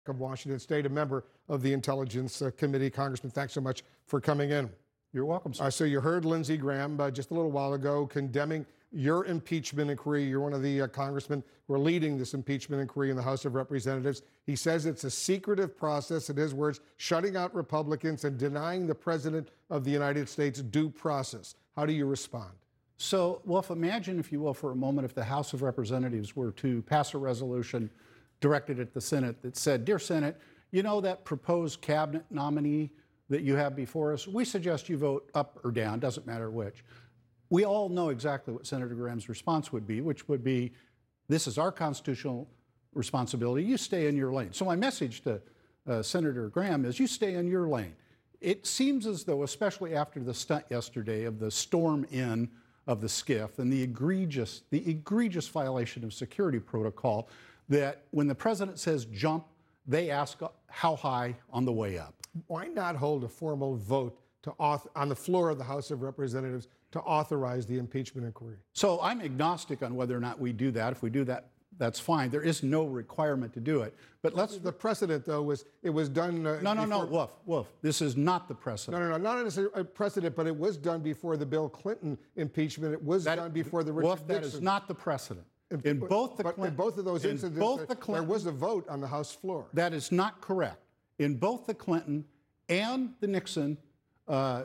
of Washington State, a member of the Intelligence Committee. Congressman, thanks so much for coming in. You're welcome, sir. So you heard Lindsey Graham just a little while ago condemning your impeachment inquiry. You're one of the congressmen who are leading this impeachment inquiry in the House of Representatives. He says it's a secretive process, in his words, shutting out Republicans and denying the President of the United States due process. How do you respond? So, Wolf, imagine, if you will, for a moment, if the House of Representatives were to pass a resolution directed at the Senate that said, "Dear Senate, you know that proposed cabinet nominee that you have before us? We suggest you vote up or down, doesn't matter which." We all know exactly what Senator Graham's response would be, which would be, this is our constitutional responsibility, you stay in your lane. So my message to Senator Graham is, you stay in your lane. It seems as though, especially after the stunt yesterday of the storm in of the skiff and the egregious violation of security protocol, that when the president says jump, they ask how high on the way up. Why not hold a formal vote on the floor of the House of Representatives to authorize the impeachment inquiry? So I'm agnostic on whether or not we do that. If we do that, that's fine. There is no requirement to do it. But the precedent, though, was it was done. No, Wolf. This is not the precedent. No, not necessarily a precedent, but it was done before the Bill Clinton impeachment. It was done before the Richard Nixon. That is not the precedent. In both of those instances, there was a vote on the House floor. That is not correct. In both the Clinton and the Nixon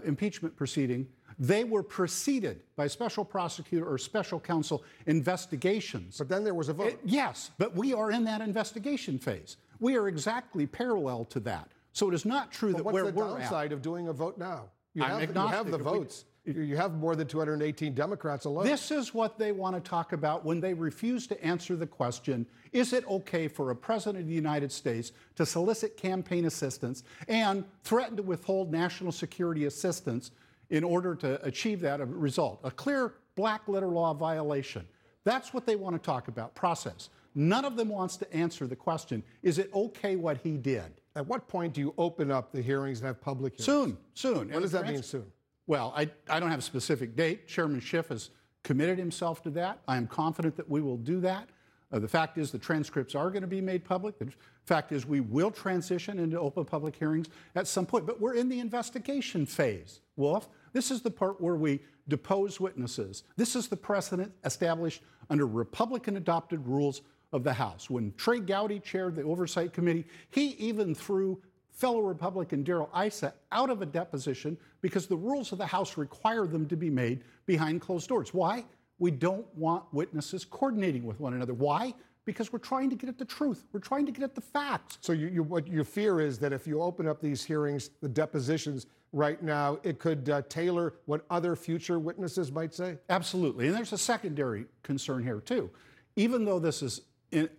impeachment proceeding, they were preceded by special prosecutor or special counsel investigations. But then there was a vote. Yes, but we are in that investigation phase. We are exactly parallel to that. So it is not true that where we're at. What's the downside of doing a vote now? You I'm have the votes. You have more than 218 Democrats alone. This is what they want to talk about when they refuse to answer the question, is it okay for a president of the United States to solicit campaign assistance and threaten to withhold national security assistance in order to achieve that result? A clear black letter law violation. That's what they want to talk about, process. None of them wants to answer the question, is it okay what he did? At what point do you open up the hearings and have public hearings? Soon. What does that mean, soon? Well, I don't have a specific date. Chairman Schiff has committed himself to that. I am confident that we will do that. The fact is the transcripts are going to be made public. The fact is we will transition into open public hearings at some point. But we're in the investigation phase, Wolf. This is the part where we depose witnesses. This is the precedent established under Republican-adopted rules of the House. When Trey Gowdy chaired the Oversight Committee, he even threw fellow Republican Darrell Issa out of a deposition because the rules of the House require them to be made behind closed doors. Why? We don't want witnesses coordinating with one another. Why? Because we're trying to get at the truth. We're trying to get at the facts. So what your fear is that if you open up these hearings, the depositions right now, it could tailor what other future witnesses might say? Absolutely. And there's a secondary concern here, too. Even though this is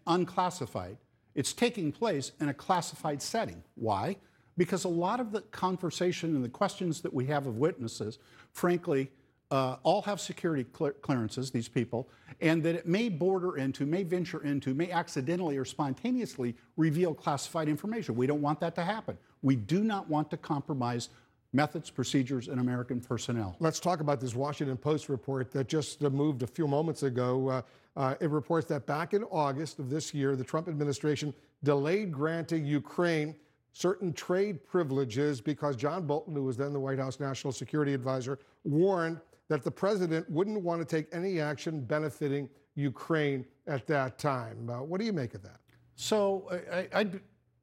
unclassified, it's taking place in a classified setting. Why? Because a lot of the conversation and the questions that we have of witnesses, frankly, all have security clearances, these people, and that it may venture into, may accidentally or spontaneously reveal classified information. We don't want that to happen. We do not want to compromise methods, procedures, and American personnel. Let's talk about this Washington Post report that just moved a few moments ago. It reports that back in August of this year, the Trump administration delayed granting Ukraine certain trade privileges because John Bolton, who was then the White House National Security Advisor, warned that the president wouldn't want to take any action benefiting Ukraine at that time. What do you make of that? So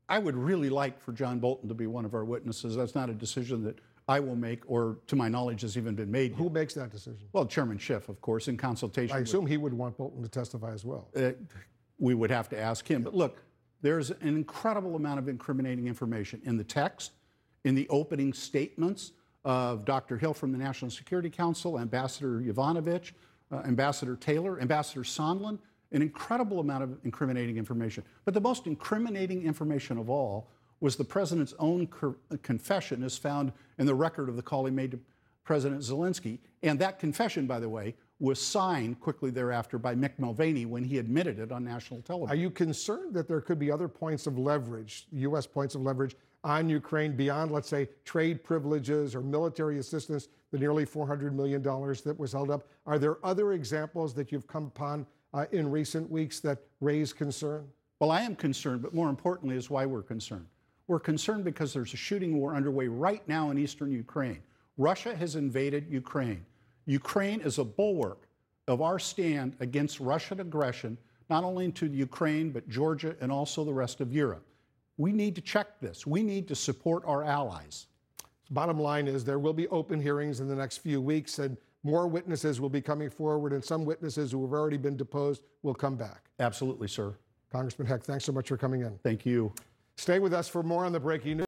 I would really like for John Bolton to be one of our witnesses. That's not a decision that I will make, or to my knowledge has even been made. Who makes that decision? Well, Chairman Schiff, of course, in consultation. I assume he would want Bolton to testify as well. We would have to ask him. But look, there's an incredible amount of incriminating information in the text, in the opening statements of Dr. Hill from the National Security Council, Ambassador Yovanovitch, Ambassador Taylor, Ambassador Sondland, an incredible amount of incriminating information. But the most incriminating information of all was the president's own confession, as found in the record of the call he made to President Zelensky. And that confession, by the way, was signed quickly thereafter by Mick Mulvaney when he admitted it on national television. Are you concerned that there could be other points of leverage, U.S. points of leverage, on Ukraine beyond, let's say, trade privileges or military assistance, the nearly $400 million that was held up? Are there other examples that you've come upon in recent weeks that raise concern? Well, I am concerned, but more importantly is why we're concerned. We're concerned because there's a shooting war underway right now in eastern Ukraine. Russia has invaded Ukraine. Ukraine is a bulwark of our stand against Russian aggression, not only into Ukraine, but Georgia and also the rest of Europe. We need to check this. We need to support our allies. Bottom line is there will be open hearings in the next few weeks, and more witnesses will be coming forward, and some witnesses who have already been deposed will come back. Absolutely, sir. Congressman Heck, thanks so much for coming in. Thank you. Stay with us for more on the breaking news.